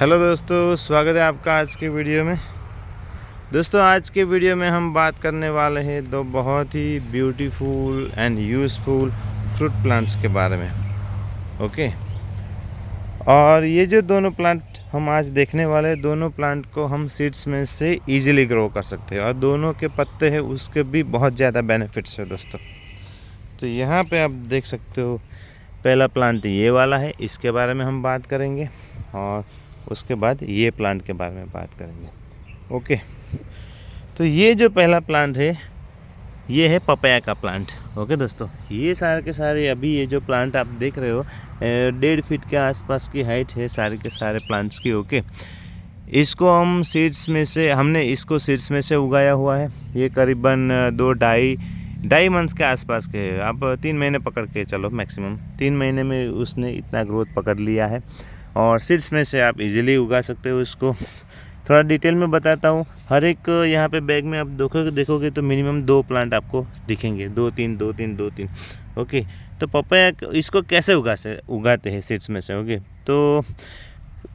Hello दोस्तों, स्वागत है आपका आज के वीडियो में। दोस्तों आज के वीडियो में हम बात करने वाले हैं दो बहुत ही beautiful and useful fruit plants के बारे में। ओके, और ये जो दोनों प्लांट हम आज देखने वाले हैं, दोनों प्लांट को हम सीड्स में से इजीली ग्रो कर सकते हैं और दोनों के पत्ते हैं उसके भी बहुत ज़्यादा बेनिफिट्स है दोस्तों। तो यहाँ पे आप देख सकते हो, पहला प्लांट ये वाला है, इसके बारे में हम बात करेंगे और उसके बाद ये प्लांट के बारे में बात करेंगे। ओके, तो ये जो पहला प्लांट है ये है पपाया का प्लांट। ओके दोस्तों, ये सारे के सारे अभी ये जो प्लांट आप देख रहे हो 1.5 फीट के आसपास की हाइट है सारे के सारे प्लांट्स की। ओके, इसको हम सीड्स में से हमने इसको सीड्स में से उगाया हुआ है। ये करीबन 2-2.5 मंथ्स के आसपास के है। आप 3 महीने पकड़ के चलो, मैक्सिमम 3 महीने में उसने इतना ग्रोथ पकड़ लिया है और सीड्स में से आप इजीली उगा सकते हो इसको। थोड़ा डिटेल में बताता हूँ। हर एक यहाँ पे बैग में आप देखोगे तो मिनिमम 2 प्लांट आपको दिखेंगे, 2-3। ओके, तो पपाया इसको कैसे उगाते हैं सीड्स में से। ओके, तो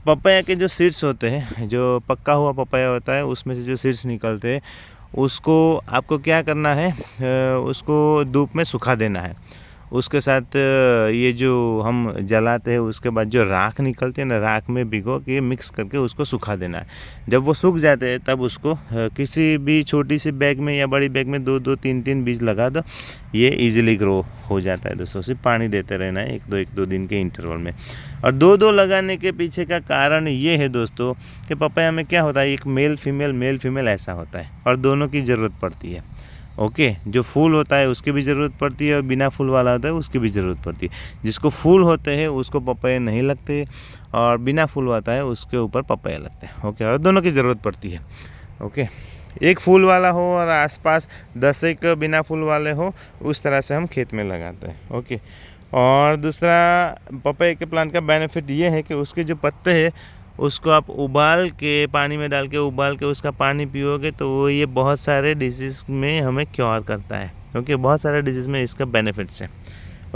पपाया के जो सीड्स होते हैं, जो पक्का हुआ पपाया होता है, उसमें से जो सीड्स निकलते हैं उसको आपको क्या करना है, उसको धूप में सुखा देना है। उसके साथ ये जो हम जलाते हैं उसके बाद जो राख निकलती है ना, राख में भिगो के मिक्स करके उसको सुखा देना है। जब वो सूख जाते हैं तब उसको किसी भी छोटी सी बैग में या बड़ी बैग में 2-2, 3-3 बीज लगा दो, ये इजीली ग्रो हो जाता है दोस्तों। सिर्फ पानी देते रहना है 1-2 दिन के इंटरवल में। और 2-2 लगाने के पीछे का कारण ये है दोस्तों कि पपाया में क्या होता है, एक मेल फीमेल ऐसा होता है और दोनों की ज़रूरत पड़ती है। ओके, जो फूल होता है उसकी भी ज़रूरत पड़ती है और बिना फूल वाला होता है उसकी भी ज़रूरत पड़ती है। जिसको फूल होते हैं उसको पपाया नहीं लगते और बिना फूल होता है उसके ऊपर पपाया लगते हैं। ओके, और दोनों की ज़रूरत पड़ती है। ओके, एक फूल वाला हो और आसपास 10 एक बिना फूल वाले हो, उस तरह से हम खेत में लगाते हैं। ओके, और दूसरा पपाया के प्लांट का बेनिफिट ये है कि उसके जो पत्ते हैं उसको आप उबाल के पानी में डाल के उबाल के उसका पानी पियोगे तो वो ये बहुत सारे डिजीज़ में हमें क्योर करता है। ओके, बहुत सारे डिजीज़ में इसका बेनिफिट्स है।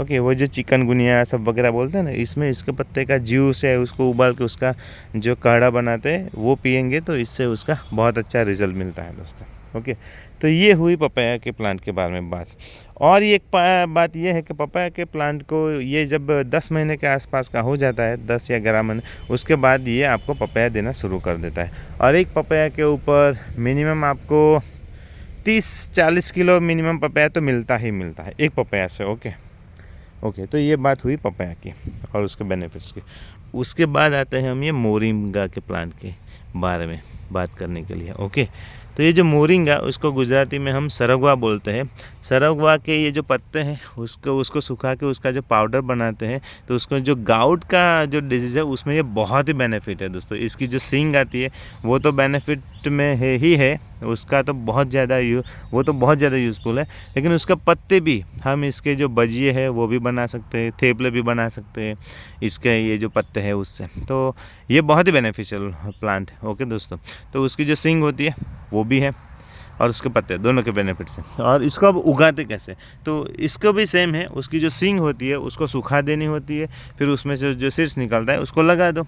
ओके, वो जो चिकनगुनिया सब वगैरह बोलते हैं ना, इसमें इसके पत्ते का जूस है, उसको उबाल के उसका जो काढ़ा बनाते हैं वो पियेंगे तो इससे उसका बहुत अच्छा रिजल्ट मिलता है दोस्तों। ओके, तो ये हुई पपाया के प्लांट के बारे में बात। और ये एक बात ये है कि पपाया के प्लांट को ये जब 10 महीने के आसपास का हो जाता है, 10 या 11 महीने, उसके बाद ये आपको पपाया देना शुरू कर देता है। और एक पपाया के ऊपर मिनिमम आपको 30-40 किलो मिनिमम पपाया तो मिलता ही मिलता है एक पपाया से। ओके, तो ये बात हुई पपाया की और उसके बेनिफिट्स की। उसके बाद आते हैं हम ये मोरिंगा के प्लांट के बारे में बात करने के लिए। ओके, तो ये जो मोरिंगा, उसको गुजराती में हम सरगवा बोलते हैं। सरगवा के ये जो पत्ते हैं उसको सुखा के उसका जो पाउडर बनाते हैं, तो उसको जो गाउट का जो डिजीज़ है उसमें ये बहुत ही बेनिफिट है दोस्तों। इसकी जो सींग आती है वो तो बेनिफिट में है ही है, उसका तो बहुत ज़्यादा वो तो बहुत ज़्यादा यूज़फुल है। लेकिन उसका पत्ते भी हम इसके जो बजिए है वो भी बना सकते हैं, थेपले भी बना सकते हैं इसके ये जो पत्ते हैं उससे। तो ये बहुत ही बेनिफिशियल प्लांट है। ओके दोस्तों, तो उसकी जो सींग होती है वो भी है और उसके पत्ते, दोनों के बेनिफिट्स हैं। और इसको अब उगाते कैसे, तो इसको भी सेम है। उसकी जो सींग होती है उसको सुखा देनी होती है, फिर उसमें से जो सीड्स निकलता है उसको लगा दो।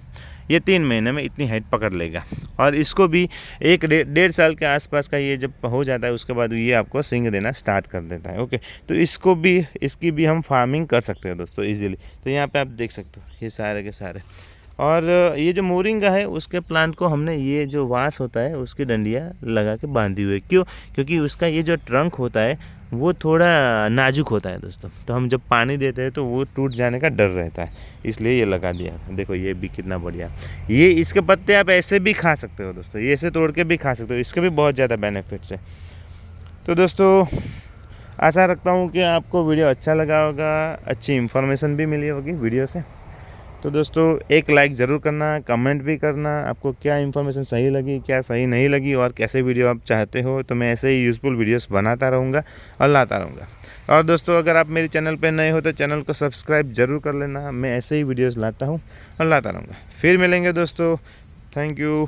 ये 3 महीने में इतनी हाइट पकड़ लेगा। और इसको भी 1-1.5 साल के आसपास का ये जब हो जाता है उसके बाद ये आपको सींग देना स्टार्ट कर देता है। ओके, तो इसकी भी हम फार्मिंग कर सकते हैं दोस्तों ईजिली। तो यहाँ पे आप देख सकते हो ये सारे के सारे। और ये जो मोरिंगा है उसके प्लांट को हमने ये जो वास होता है उसकी डंडियाँ लगा के बांधी हुई है। क्यों? क्योंकि उसका ये जो ट्रंक होता है वो थोड़ा नाजुक होता है दोस्तों, तो हम जब पानी देते हैं तो वो टूट जाने का डर रहता है, इसलिए ये लगा दिया। देखो ये भी कितना बढ़िया। ये इसके पत्ते आप ऐसे भी खा सकते हो दोस्तों, ये ऐसे तोड़ के भी खा सकते हो, इसके भी बहुत ज़्यादा बेनिफिट्स है। तो दोस्तों आशा रखता हूँ कि आपको वीडियो अच्छा लगा होगा, अच्छी इन्फॉर्मेशन भी मिली होगी वीडियो से। तो दोस्तों एक लाइक ज़रूर करना, कमेंट भी करना, आपको क्या इन्फॉर्मेशन सही लगी, क्या सही नहीं लगी और कैसे वीडियो आप चाहते हो। तो मैं ऐसे ही यूज़फुल वीडियोस बनाता रहूँगा और लाता रहूँगा। और दोस्तों अगर आप मेरे चैनल पर नए हो तो चैनल को सब्सक्राइब ज़रूर कर लेना। मैं ऐसे ही वीडियोस लाता हूँ और लाता रहूँगा। फिर मिलेंगे दोस्तों, थैंक यू।